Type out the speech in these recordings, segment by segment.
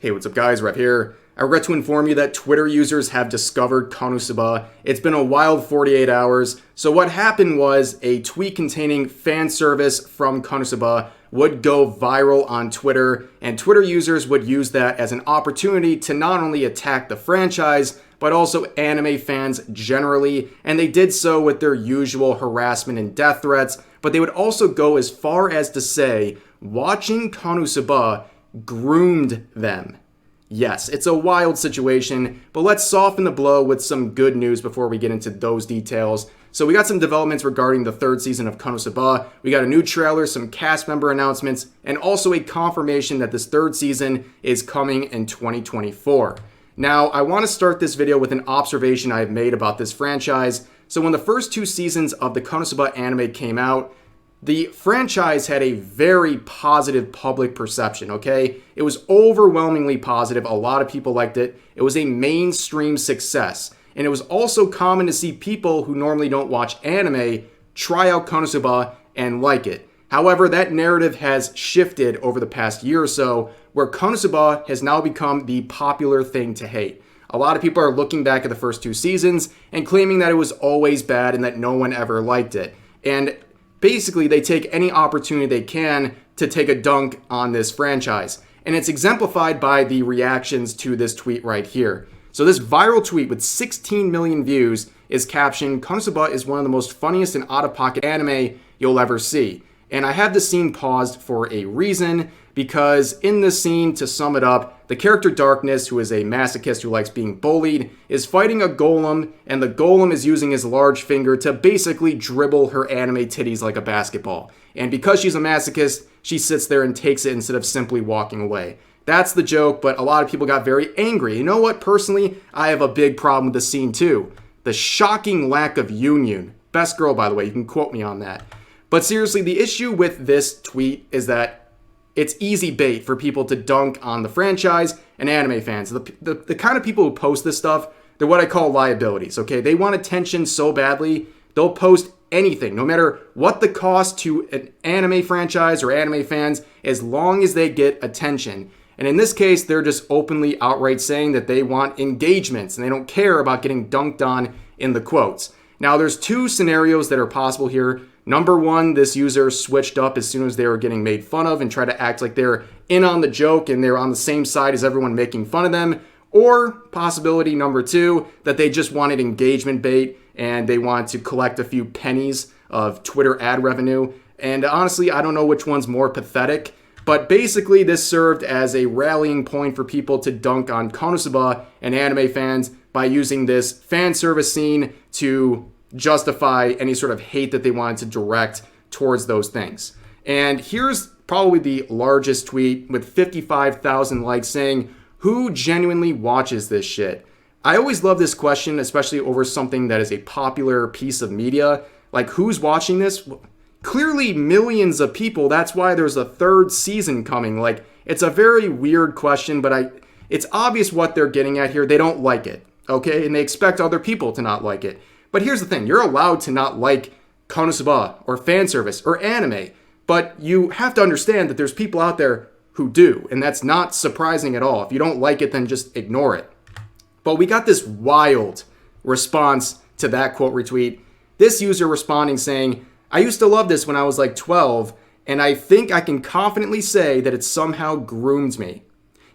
Hey, what's up guys, Rev here. I regret to inform you that Twitter users have discovered KonoSuba. It's been a wild 48 hours. So what happened was a tweet containing fan service from KonoSuba would go viral on Twitter, and Twitter users would use that as an opportunity to not only attack the franchise, but also anime fans generally, and they did so with their usual harassment and death threats, but they would also go as far as to say watching KonoSuba groomed them. Yes, it's a wild situation, but let's soften the blow with some good news before we get into those details. So we got some developments regarding the third season of KonoSuba. We got a new trailer, some cast member announcements, and also a confirmation that this third season is coming in 2024. Now, I want to start this video with an observation I've made about this franchise. So when the first two seasons of the KonoSuba anime came out, the franchise had a very positive public perception, okay? It was overwhelmingly positive. A lot of people liked it. It was a mainstream success. And it was also common to see people who normally don't watch anime try out KonoSuba and like it. However, that narrative has shifted over the past year or so, where KonoSuba has now become the popular thing to hate. A lot of people are looking back at the first two seasons and claiming that it was always bad and that no one ever liked it. And basically, they take any opportunity they can to take a dunk on this franchise. And it's exemplified by the reactions to this tweet right here. So this viral tweet with 16 million views is captioned, "KonoSuba is one of the most funniest and out-of-pocket anime you'll ever see." And I have the scene paused for a reason, because in this scene, to sum it up, the character Darkness, who is a masochist who likes being bullied, is fighting a golem, and the golem is using his large finger to basically dribble her anime titties like a basketball. And because she's a masochist, she sits there and takes it instead of simply walking away. That's the joke, but a lot of people got very angry. You know what? Personally, I have a big problem with the scene too. The shocking lack of union. Best girl, by the way. You can quote me on that. But seriously, the issue with this tweet is that it's easy bait for people to dunk on the franchise and anime fans. The kind of people who post this stuff, they're what I call liabilities, okay? They want attention so badly, they'll post anything, no matter what the cost to an anime franchise or anime fans, as long as they get attention. And in this case, they're just openly outright saying that they want engagements and they don't care about getting dunked on in the quotes. Now, there's two scenarios that are possible here. Number one, this user switched up as soon as they were getting made fun of and tried to act like they're in on the joke and they're on the same side as everyone making fun of them. Or possibility number two, that they just wanted engagement bait and they wanted to collect a few pennies of Twitter ad revenue. And honestly, I don't know which one's more pathetic. But basically, this served as a rallying point for people to dunk on KonoSuba and anime fans by using this fan service scene to justify any sort of hate that they wanted to direct towards those things. And here's probably the largest tweet with 55,000 likes saying, "Who genuinely watches this shit?" I always love this question, especially over something that is a popular piece of media. Like, who's watching this? Clearly millions of people. That's why there's a third season coming. Like, it's a very weird question, but it's obvious what they're getting at here. They don't like it, okay? And they expect other people to not like it. But here's the thing. You're allowed to not like KonoSuba or fan service or anime, but you have to understand that there's people out there who do, and that's not surprising at all. If you don't like it, then just ignore it. But we got this wild response to that quote retweet. This user responding saying, "I used to love this when I was like 12, and I think I can confidently say that it somehow groomed me."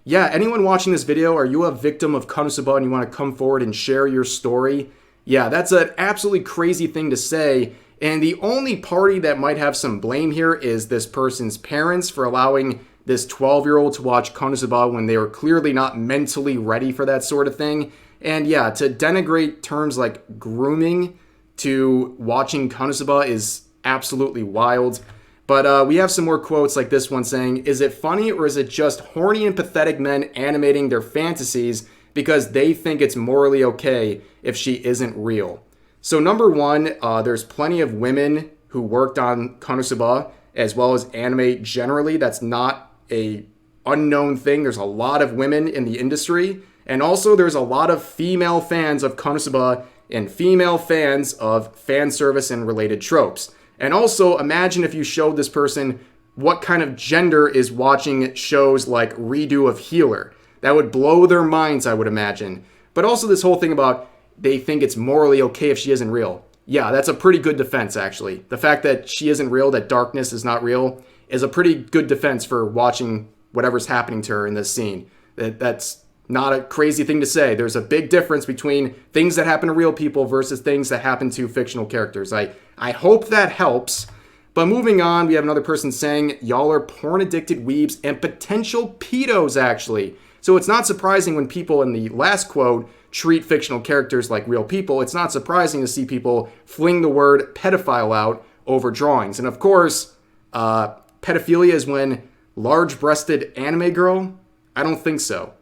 Yeah, anyone watching this video, are you a victim of KonoSuba and you want to come forward and share your story? Yeah, that's an absolutely crazy thing to say. And the only party that might have some blame here is this person's parents for allowing this 12-year-old to watch KonoSuba when they were clearly not mentally ready for that sort of thing. And yeah, to denigrate terms like grooming to watching KonoSuba is absolutely wild. But we have some more quotes like this one saying, "Is it funny or is it just horny and pathetic men animating their fantasies because they think it's morally okay if she isn't real?" So number one, there's plenty of women who worked on KonoSuba as well as anime generally. That's not a unknown thing. There's a lot of women in the industry. And also there's a lot of female fans of KonoSuba and female fans of fan service and related tropes. And also imagine if you showed this person what kind of gender is watching shows like Redo of Healer. That would blow their minds, I would imagine. But also this whole thing about they think it's morally okay if she isn't real. Yeah, that's a pretty good defense, actually. The fact that she isn't real, that darkness is not real, is a pretty good defense for watching whatever's happening to her in this scene. That's not a crazy thing to say. There's a big difference between things that happen to real people versus things that happen to fictional characters. I hope that helps. But moving on, we have another person saying, y'all are porn-addicted weebs and potential pedos, actually. So it's not surprising when people in the last quote treat fictional characters like real people. It's not surprising to see people fling the word pedophile out over drawings. And of course, pedophilia is when large-breasted anime girl? I don't think so.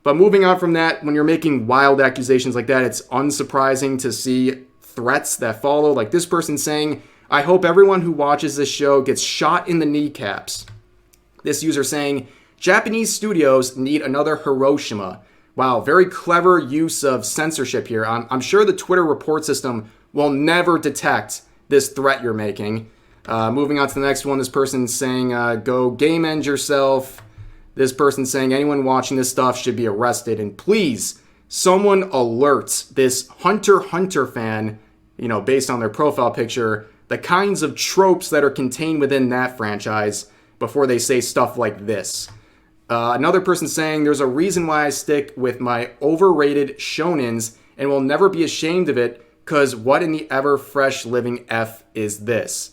But moving on from that, when you're making wild accusations like that, it's unsurprising to see threats that follow. Like this person saying, I hope everyone who watches this show gets shot in the kneecaps. This user saying, Japanese studios need another Hiroshima. Wow, very clever use of censorship here. I'm sure the Twitter report system will never detect this threat you're making. Moving on to the next one, this person's saying, go game end yourself. This person saying anyone watching this stuff should be arrested. And please, someone alert this Hunter x Hunter fan, based on their profile picture, the kinds of tropes that are contained within that franchise before they say stuff like this. Another person saying there's a reason why I stick with my overrated shonens and will never be ashamed of it because what in the ever fresh living F is this?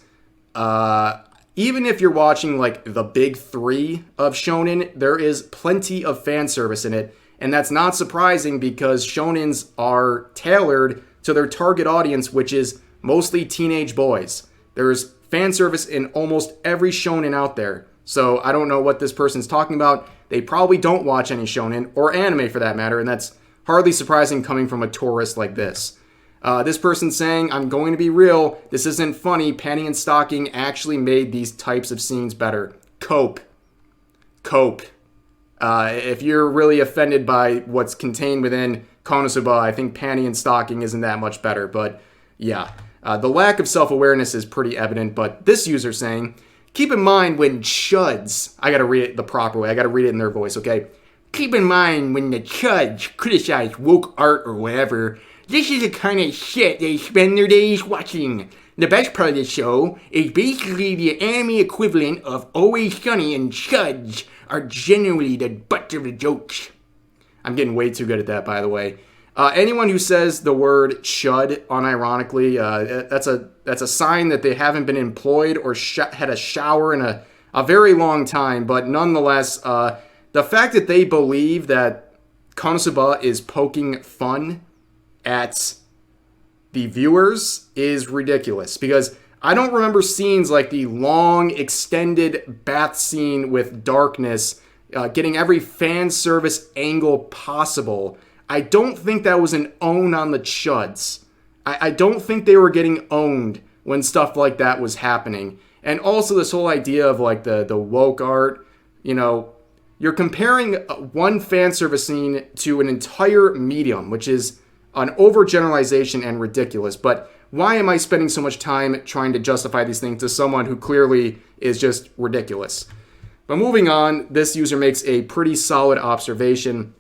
Even if you're watching like the big three of shonen, there is plenty of fan service in it. And that's not surprising because shonens are tailored to their target audience, which is mostly teenage boys. There's fan service in almost every shonen out there. So I don't know what this person's talking about. They probably don't watch any shonen or anime for that matter. And that's hardly surprising coming from a tourist like this. This person's saying, I'm going to be real. This isn't funny. Panty and stocking actually made these types of scenes better. Cope. If you're really offended by what's contained within KonoSuba, I think panty and stocking isn't that much better. But yeah, the lack of self-awareness is pretty evident. But this user's saying, keep in mind when chuds, I got to read it the proper way. I got to read it in their voice, okay? Keep in mind when the chuds criticize woke art or whatever. This is the kind of shit they spend their days watching. The best part of the show is basically the anime equivalent of Always Sunny, and chuds are generally the butt of the jokes. I'm getting way too good at that, by the way. Anyone who says the word chud unironically, that's a sign that they haven't been employed or had a shower in a very long time. But nonetheless, the fact that they believe that KonoSuba is poking fun at the viewers is ridiculous, because I don't remember scenes like the long extended bath scene with darkness getting every fan service angle possible. I don't think that was an own on the chuds. I don't think they were getting owned when stuff like that was happening. And also this whole idea of like the woke art, you're comparing one fan service scene to an entire medium, which is an overgeneralization and ridiculous. But why am I spending so much time trying to justify these things to someone who clearly is just ridiculous? But moving on, this user makes a pretty solid observation,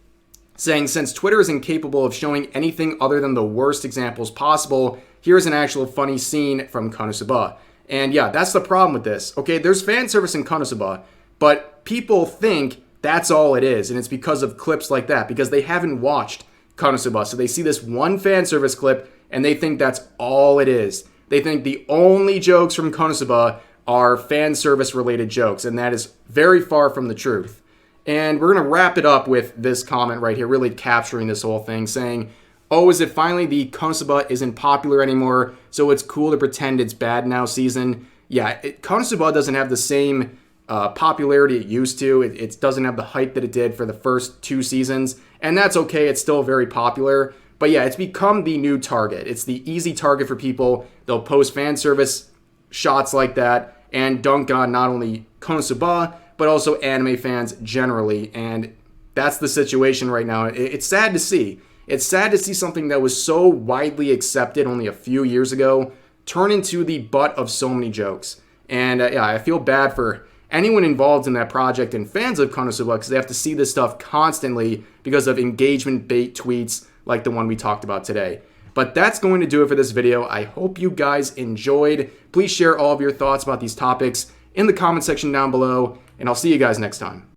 saying, since Twitter is incapable of showing anything other than the worst examples possible, here's an actual funny scene from KonoSuba. And yeah, that's the problem with this. Okay, there's fan service in KonoSuba, but people think that's all it is. And it's because of clips like that, because they haven't watched KonoSuba. So they see this one fan service clip and they think that's all it is. They think the only jokes from KonoSuba are fan service related jokes, and that is very far from the truth. And we're going to wrap it up with this comment right here, really capturing this whole thing, saying, oh, is it finally the KonoSuba isn't popular anymore, so it's cool to pretend it's bad now season? Yeah, KonoSuba doesn't have the same popularity it used to. It doesn't have the hype that it did for the first 2 seasons, and that's okay. It's still very popular. But yeah, it's become the new target. It's the easy target for people. They'll post fan service shots like that and dunk on not only KonoSuba, but also anime fans generally. And that's the situation right now. It's sad to see. It's sad to see something that was so widely accepted only a few years ago turn into the butt of so many jokes. And yeah, I feel bad for anyone involved in that project and fans of KonoSuba, because they have to see this stuff constantly because of engagement bait tweets like the one we talked about today. But that's going to do it for this video. I hope you guys enjoyed. Please share all of your thoughts about these topics in the comment section down below, and I'll see you guys next time.